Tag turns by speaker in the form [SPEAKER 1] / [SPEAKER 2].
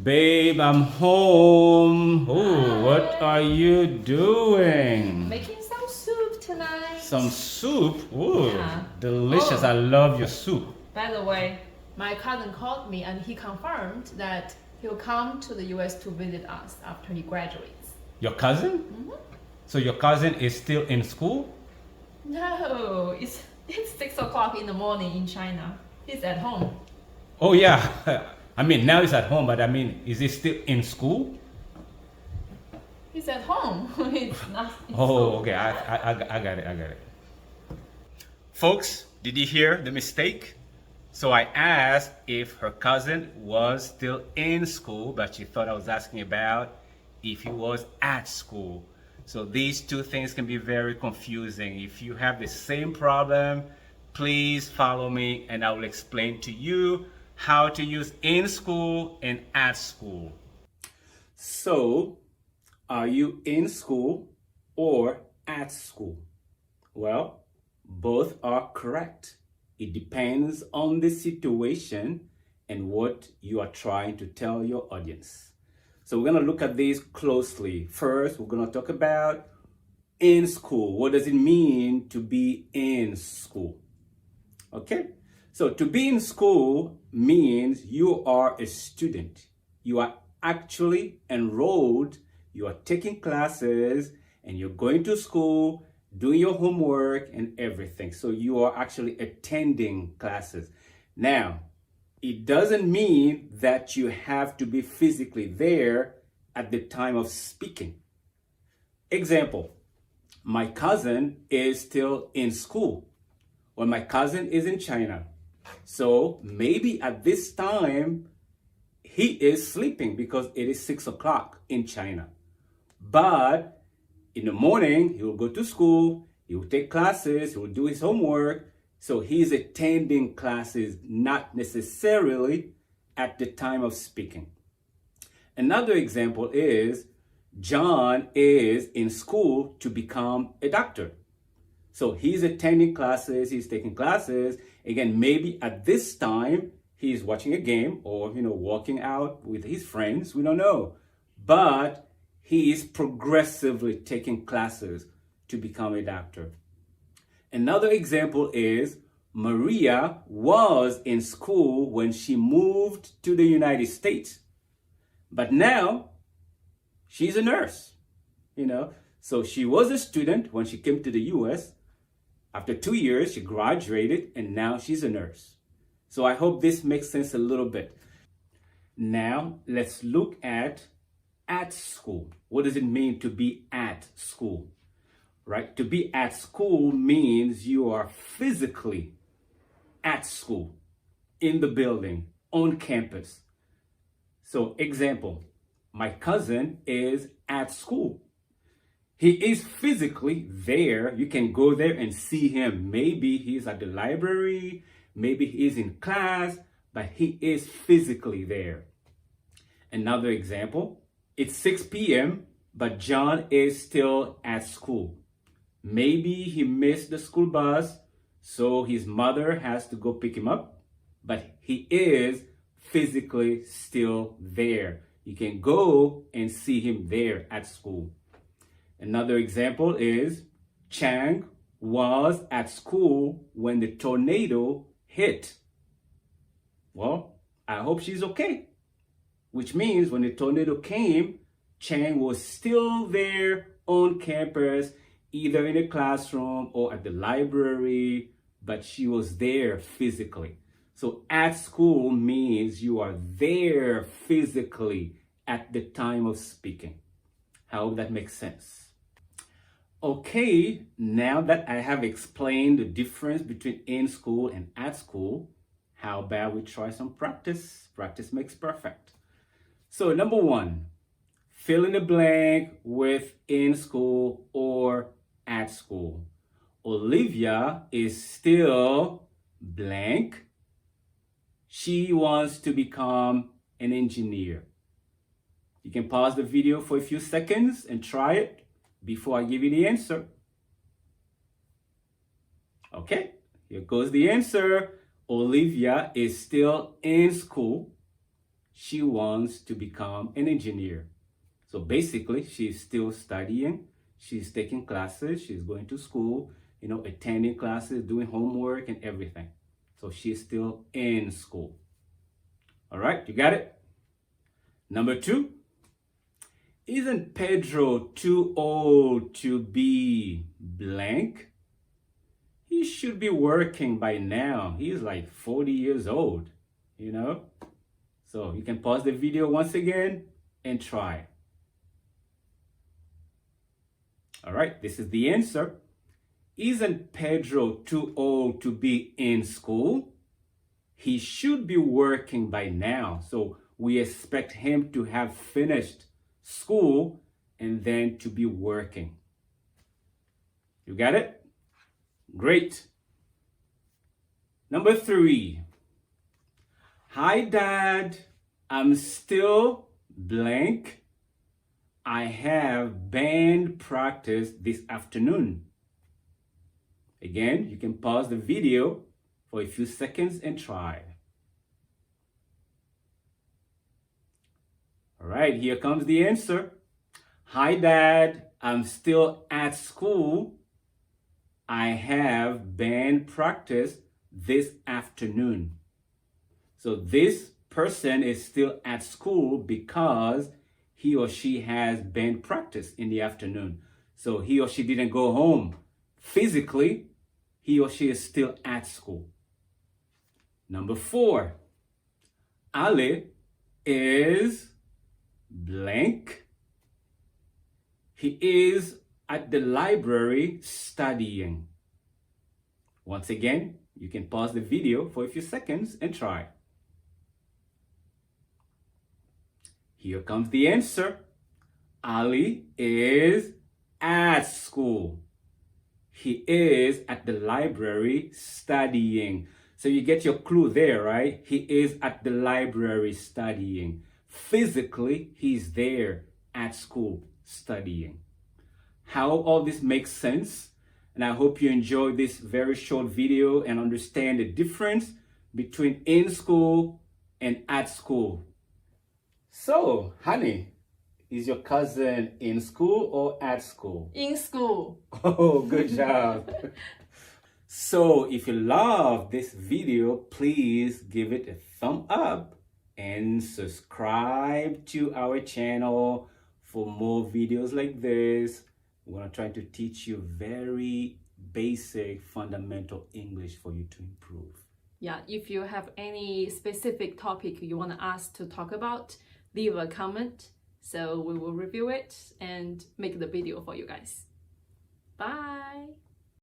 [SPEAKER 1] Babe, I'm home. Oh, what are you doing?
[SPEAKER 2] Making some soup tonight.
[SPEAKER 1] Some soup? Ooh,
[SPEAKER 2] Yeah.
[SPEAKER 1] delicious.
[SPEAKER 2] Oh.
[SPEAKER 1] I love your soup.
[SPEAKER 2] By the way, my cousin called me and he confirmed that he'll come to the US to visit us after he graduates.
[SPEAKER 1] Your cousin? So your cousin is still in school?
[SPEAKER 2] No, it's 6 o'clock in the morning in China. He's at home.
[SPEAKER 1] Oh, yeah. I mean, now he's at home, but I mean, is he still in school?
[SPEAKER 2] He's at home. He's not in
[SPEAKER 1] Oh,
[SPEAKER 2] school.
[SPEAKER 1] okay. I got it. I got it. Folks, did you hear the mistake? So I asked if her cousin was still in school, but she thought I was asking about if he was at school. So these two things can be very confusing. If you have the same problem, please follow me and I will explain to you how to use in school and at school. So, are you in school or at school? Well, both are correct. It depends on the situation and what you are trying to tell your audience. So we're going to look at these closely. First, we're going to talk about in school. What does it mean to be in school? Okay? So to be in school means you are a student. You are actually enrolled, you are taking classes, and you're going to school, doing your homework and everything. So you are actually attending classes. Now, it doesn't mean that you have to be physically there at the time of speaking. Example, my cousin is still in school, or my cousin is in China. So maybe at this time, he is sleeping because it is 6 o'clock in China. But in the morning, he will go to school, he will take classes, he will do his homework. So he's attending classes, not necessarily at the time of speaking. Another example is John is in school to become a doctor. So he's attending classes, he's taking classes. Again, maybe at this time, he's watching a game or, walking out with his friends. We don't know. But he is progressively taking classes to become a doctor. Another example is Maria was in school when she moved to the United States. But now she's a nurse, So she was a student when she came to the US. After 2 years, she graduated and now she's a nurse. So I hope this makes sense a little bit. Now let's look at school. What does it mean to be at school? Right? To be at school means you are physically at school, in the building, on campus. So example, my cousin is at school. He is physically there. You can go there and see him. Maybe he's at the library, maybe he's in class, but he is physically there. Another example, it's 6 p.m., but John is still at school. Maybe he missed the school bus, so his mother has to go pick him up, but he is physically still there. You can go and see him there at school. Another example is Chang was at school when the tornado hit. Well, I hope she's okay. Which means when the tornado came, Chang was still there on campus, either in a classroom or at the library, but she was there physically. So at school means you are there physically at the time of speaking. I hope that makes sense. Okay, now that I have explained the difference between in school and at school, how about we try some practice? Practice makes perfect. So number one, fill in the blank with in school or at school. Olivia is still blank. She wants to become an engineer. You can pause the video for a few seconds and try it before I give you the answer. Okay, here goes the answer. Olivia is still in school. she wants to become an engineer. So basically, she's still studying. She's taking classes. She's going to school, attending classes, doing homework and everything. So she's still in school. All right, you got it? Number 2. Isn't Pedro too old to be blank? He should be working by now. He's like 40 years old, So you can pause the video once again and try. All right, this is the answer. Isn't Pedro too old to be in school? He should be working by now. So we expect him to have finished school and then to be working. You got it? Great. Number 3. Hi, Dad. I'm still blank. I have band practice this afternoon. Again, you can pause the video for a few seconds and try. All right, here comes the answer. Hi, Dad. I'm still at school. I have band practice this afternoon. So this person is still at school because he or she has band practice in the afternoon. So he or she didn't go home physically. He or she is still at school. Number 4. Ali is blank. He is at the library studying. Once again, you can pause the video for a few seconds and try. Here comes the answer. Ali is at school. He is at the library studying. So you get your clue there, right? He is at the library studying. Physically, he's there at school studying. How all this makes sense? And I hope you enjoyed this very short video and understand the difference between in school and at school. So, honey, is your cousin in school or at school?
[SPEAKER 2] In school.
[SPEAKER 1] Oh, good job. So, if you love this video, please give it a thumb up and subscribe to our channel for more videos like this. We're going to try to teach you very basic, fundamental English for you to improve.
[SPEAKER 2] Yeah, if you have any specific topic you want us to talk about, leave a comment so we will review it and make the video for you guys. Bye!